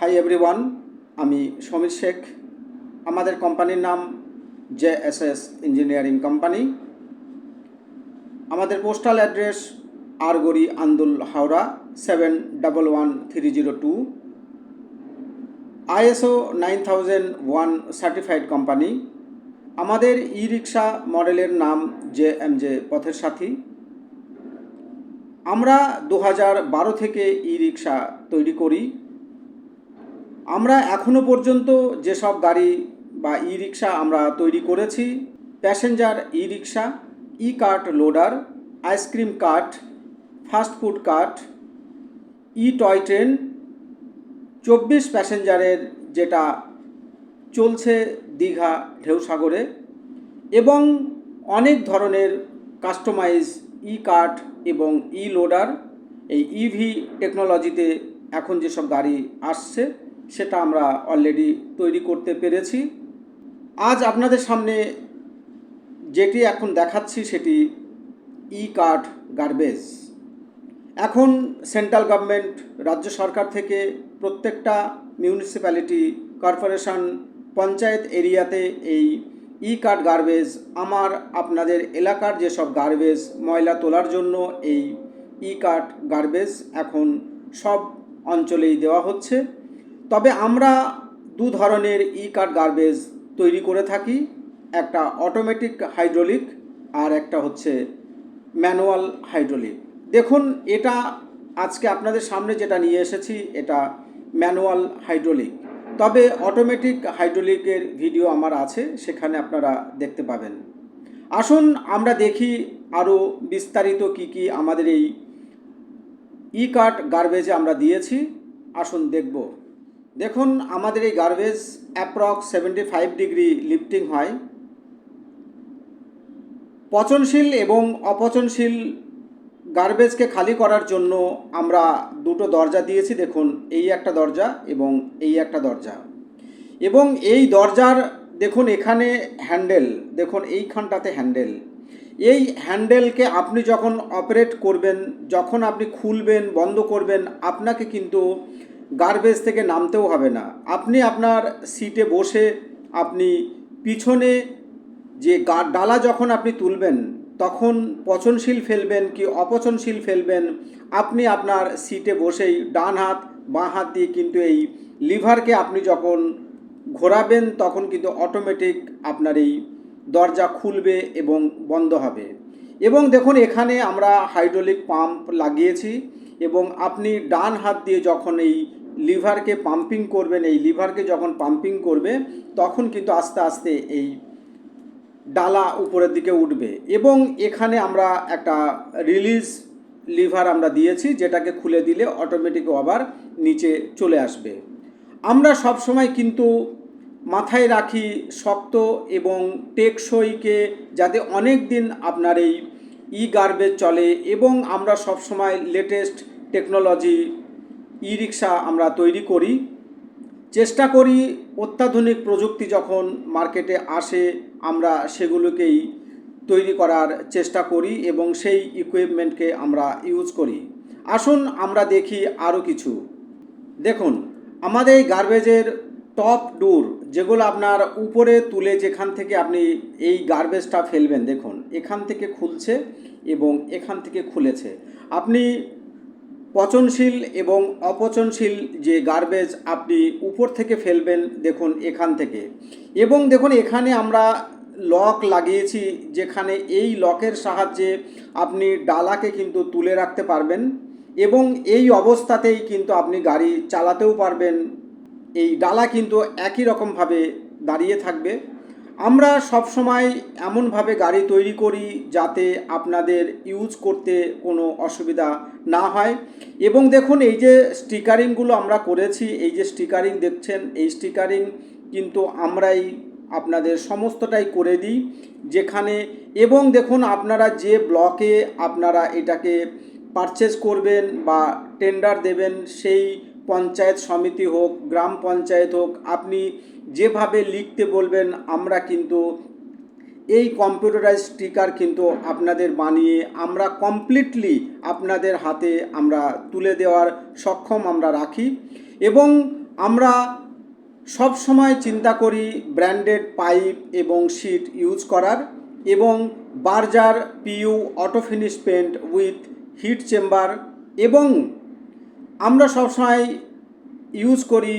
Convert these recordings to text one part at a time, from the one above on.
Hi everyone, আমি সমীর শেখ। আমাদের কোম্পানির নাম JSS ইঞ্জিনিয়ারিং কোম্পানি। আমাদের postal address Argari Andul Howrah 711302। ISO 9001 certified company. আমাদের ই রিক্সা মডেলের নাম JMJ পথের সাথী। আমরা 2012 থেকে ই রিক্সা তৈরি করি। আমরা এখনও পর্যন্ত যেসব গাড়ি বা ই রিক্সা আমরা তৈরি করেছি, passenger e rickshaw, e cart loader, ice cream cart, fast food cart, e toy train, 24 প্যাসেঞ্জারের যেটা চলছে দীঘা ঢেউসাগরে, এবং অনেক ধরনের কাস্টমাইজ ই কার্ট এবং ই লোডার, এই ইভি টেকনোলজিতে এখন যেসব গাড়ি আসছে সেটা আমরা অলরেডি তৈরি করতে পেরেছি। আজ আপনাদের সামনে যেটি এখন দেখাচ্ছি সেটি ই কার্ট গার্বেজ। এখন সেন্ট্রাল গভর্নমেন্ট, রাজ্য সরকার থেকে প্রত্যেকটা মিউনিসিপ্যালিটি, কর্পোরেশন, পঞ্চায়েত এরিয়াতে এই ই কার্ট গার্বেজ, আপনাদের এলাকার যেসব গার্বেজ ময়লা তোলার জন্য এই ই কার্ট গার্বেজ এখন সব অঞ্চলেই দেওয়া হচ্ছে। তবে আমরা দু ধরনের ই কার্ট গার্বেজ তৈরি করে থাকি, একটা অটোমেটিক হাইড্রোলিক আর একটা হচ্ছে ম্যানুয়াল হাইড্রোলিক। দেখুন, এটা আজকে আপনাদের সামনে যেটা নিয়ে এসেছি এটা ম্যানুয়াল হাইড্রোলিক, তবে অটোমেটিক হাইড্রোলিকের ভিডিও আমার আছে, সেখানে আপনারা দেখতে পাবেন। আসুন আমরা দেখি আরও বিস্তারিত কি আমাদের এই ই কার্ট গার্বেজে আমরা দিয়েছি। আসুন দেখব। দেখুন, আমাদের এই গার্বেজ অ্যাপ্রক্স 75 ডিগ্রি লিফটিং হয়। পচনশীল এবং অপচনশীল গার্বেজকে খালি করার জন্য আমরা দুটো দরজা দিয়েছি। দেখুন, এই একটা দরজা এবং এই একটা দরজা, এবং এই দরজার দেখুন এখানে হ্যান্ডেল, দেখুন এইখানটাতে হ্যান্ডেল। এই হ্যান্ডেলকে আপনি যখন অপারেট করবেন, যখন আপনি খুলবেন বন্ধ করবেন, আপনাকে কিন্তু গার্বেজ থেকে নামতেও হবে না। আপনি আপনার সিটে বসে আপনি পিছনে যে ডালা যখন আপনি তুলবেন, তখন পচনশীল ফেলবেন কি অপচনশীল ফেলবেন, আপনি আপনার সিটে বসেই ডান হাত বাঁ হাত দিয়ে কিন্তু এই লিভারকে আপনি যখন ঘোরাবেন তখন কিন্তু অটোমেটিক আপনার এই দরজা খুলবে এবং বন্ধ হবে। এবং দেখুন, এখানে আমরা হাইড্রোলিক পাম্প লাগিয়েছি, এবং আপনি ডান হাত দিয়ে যখন এই লিভারকে পাম্পিং করবেন, এই লিভারকে যখন পাম্পিং করবে তখন কিন্তু আস্তে আস্তে এই ডালা উপরের দিকে উঠবে। এবং এখানে আমরা একটা রিলিজ লিভার আমরা দিয়েছি, যেটাকে খুলে দিলে অটোমেটিক আবার নিচে চলে আসবে। আমরা সব সময় কিন্তু মাথায় রাখি শক্ত এবং টেকসইকে, যাতে অনেক দিন আপনার এই ই গার্বেজ চলে, এবং আমরা সব সময় লেটেস্ট টেকনোলজি ই রিক্সা আমরা তৈরি করি। চেষ্টা করি অত্যাধুনিক প্রযুক্তি যখন মার্কেটে আসে আমরা সেগুলোকেই তৈরি করার চেষ্টা করি এবং সেই ইকুইপমেন্টকে আমরা ইউজ করি। আসুন আমরা দেখি আরও কিছু। দেখুন, আমাদের এই গার্বেজের টপ ডোর, যেগুলো আপনার উপরে তুলে যেখান থেকে আপনি এই গার্বেজটা ফেলবেন, দেখুন এখান থেকে খুলছে এবং এখান থেকে খুলেছে। আপনি পচনশীল এবং অপচনশীল যে গার্বেজ আপনি উপর থেকে ফেলবেন, দেখুন এখান থেকে। এবং দেখুন, এখানে আমরা লক লাগিয়েছি, যেখানে এই লকের সাহায্যে আপনি ডালাকে কিন্তু তুলে রাখতে পারবেন, এবং এই অবস্থাতেই কিন্তু আপনি গাড়ি চালাতেও পারবেন। এই ডালা কিন্তু একই রকমভাবে দাঁড়িয়ে থাকবে। আমরা সব সময় এমনভাবে গাড়ি তৈরি করি যাতে আপনাদের ইউজ করতে কোনো অসুবিধা না হয়। এবং দেখুন, এই যে স্টিকারিংগুলো আমরা করেছি, এই যে স্টিকারিং দেখছেন, এই স্টিকারিং কিন্তু আমরাই আপনাদের সমস্তটাই করে দিই যেখানে। এবং দেখুন, আপনারা যে ব্লকে আপনারা এটাকে পারচেজ করবেন বা টেন্ডার দেবেন, সেই পঞ্চায়েত সমিতি হোক, গ্রাম পঞ্চায়েত হোক, আপনি যেভাবে লিখতে বলবেন আমরা কিন্তু এই কম্পিউটারাইজ স্টিকার কিন্তু আপনাদের বানিয়ে আমরা কমপ্লিটলি আপনাদের হাতে আমরা তুলে দেওয়ার সক্ষম আমরা রাখি। এবং আমরা সব সময় চিন্তা করি ব্র্যান্ডেড পাইপ এবং শিট ইউজ করার, এবং Berger PU auto finish paint with heat chamber, এবং আমরা সবসময় ইউজ করি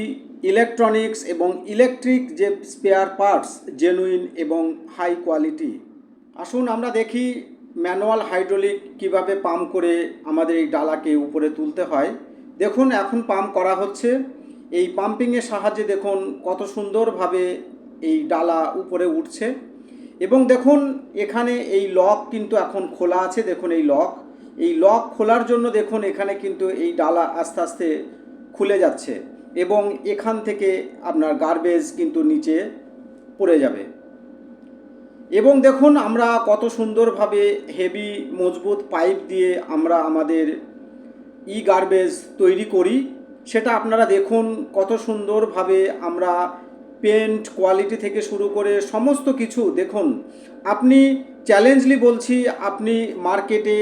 ইলেকট্রনিক্স এবং ইলেকট্রিক যে স্পেয়ার পার্টস জেনুইন এবং হাই কোয়ালিটি। আসুন আমরা দেখি ম্যানুয়াল হাইড্রোলিক কিভাবে পাম্প করে আমাদের এই ডালাকে উপরে তুলতে হয়। দেখুন এখন পাম্প করা হচ্ছে। এই পাম্পিংয়ের সাহায্যে দেখুন কত সুন্দরভাবে এই ডালা উপরে উঠছে। এবং দেখুন এখানে এই লক কিন্তু এখন খোলা আছে। দেখুন এই লক খোলার জন্য দেখুন এখানে কিন্তু এই ডালা আস্তে আস্তে খুলে যাচ্ছে, এবং এখান থেকে আপনার গার্বেজ কিন্তু নিচে পড়ে যাবে। এবং দেখুন আমরা কত সুন্দরভাবে হেভি মজবুত পাইপ দিয়ে আমরা আমাদের গার্বেজ তৈরি করি, সেটা আপনারা দেখুন কত সুন্দরভাবে আমরা পেন্ট কোয়ালিটি থেকে শুরু করে সমস্ত কিছু দেখুন। আপনি চ্যালেঞ্জলি বলছি, আপনি মার্কেটে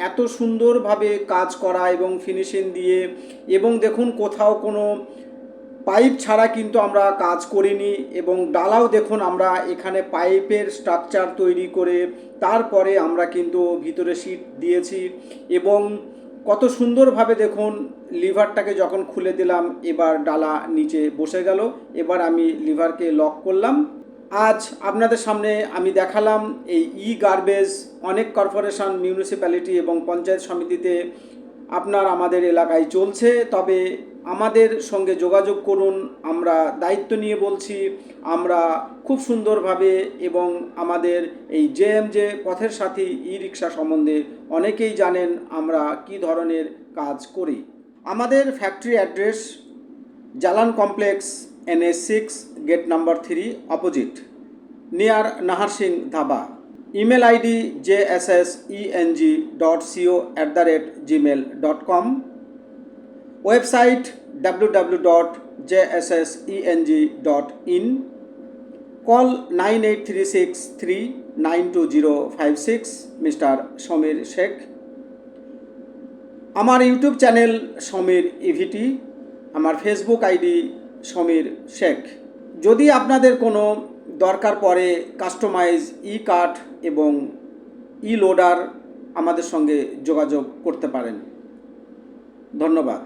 এত সুন্দরভাবে কাজ করা এবং ফিনিশিং দিয়ে, এবং দেখুন কোথাও কোনো পাইপ ছাড়া কিন্তু আমরা কাজ করিনি। এবং ডালাও দেখুন আমরা এখানে পাইপের স্ট্রাকচার তৈরি করে তারপরে আমরা কিন্তু ভিতরে শিট দিয়েছি, এবং কত সুন্দরভাবে দেখুন লিভারটাকে যখন খুলে দিলাম এবার ডালা নিচে বসে গেল। এবার আমি লিভারকে লক করলাম। আজ আপনাদের সামনে আমি দেখালাম এই গার্বেজ অনেক কর্পোরেশন, মিউনিসিপ্যালিটি এবং পঞ্চায়েত সমিতিতে আপনার আমাদের এলাকায় চলছে। তবে আমাদের সঙ্গে যোগাযোগ করুন, আমরা দায়িত্ব নিয়ে বলছি। আমরা খুব সুন্দরভাবে, এবং আমাদের এই জে পথের সাথী রিক্সা সম্বন্ধে অনেকেই জানেন আমরা কি ধরনের কাজ করি। আমাদের factory address Jalan complex, NH6, gate number 3, opposite, near Nahar Singh dhaba. Email ID jsseng.co@gmail.com, website www.jsseng.in, call 9836392056, mister Samir Sheikh. আমার ইউটিউব চ্যানেল সমীর ইভিটি, আমার ফেসবুক আইডি সমীর শেখ। যদি আপনাদের কোনো দরকার পড়ে কাস্টমাইজ কাট এবং লোডার, আমাদের সঙ্গে যোগাযোগ করতে পারেন। ধন্যবাদ।